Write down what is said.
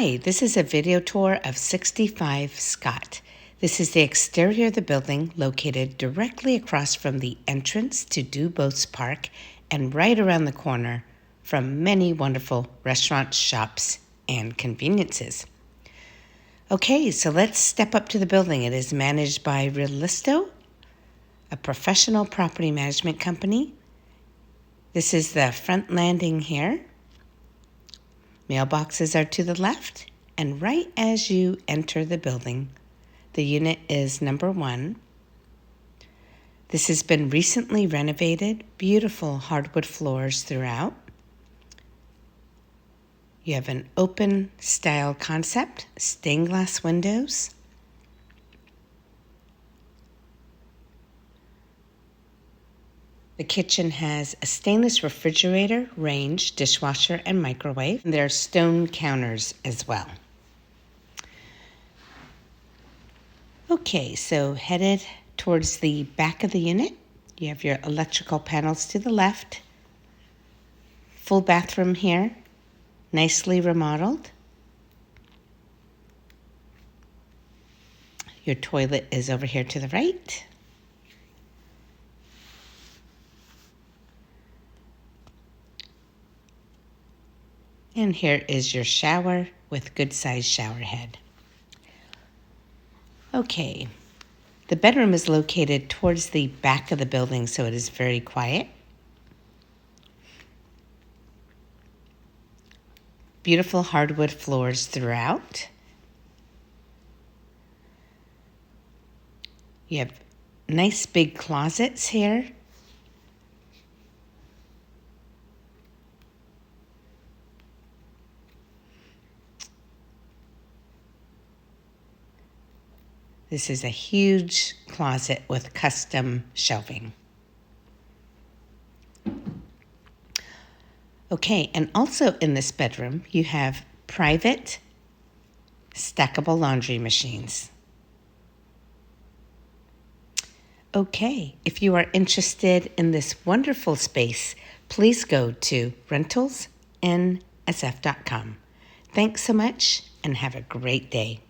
Hi, this is a video tour of 65 Scott. This is the exterior of the building located directly across from the entrance to Duboce Park and right around the corner from many wonderful restaurants, shops, and conveniences. Okay, so let's step up to the building. It is managed by Realisto, a professional property management company. This is the front landing here. Mailboxes are to the left, and right as you enter the building, the unit is number 1. This has been recently renovated, beautiful hardwood floors throughout. You have an open style concept, stained glass windows. The kitchen has a stainless refrigerator, range, dishwasher, and microwave. And there are stone counters as well. Okay, so headed towards the back of the unit, you have your electrical panels to the left. Full bathroom here, nicely remodeled. Your toilet is over here to the right. And here is your shower with good-sized shower head. Okay, the bedroom is located towards the back of the building, so it is very quiet. Beautiful hardwood floors throughout. You have nice big closets here. This is a huge closet with custom shelving. Okay, and also in this bedroom, you have private stackable laundry machines. Okay, if you are interested in this wonderful space, please go to rentalsnsf.com. Thanks so much and have a great day.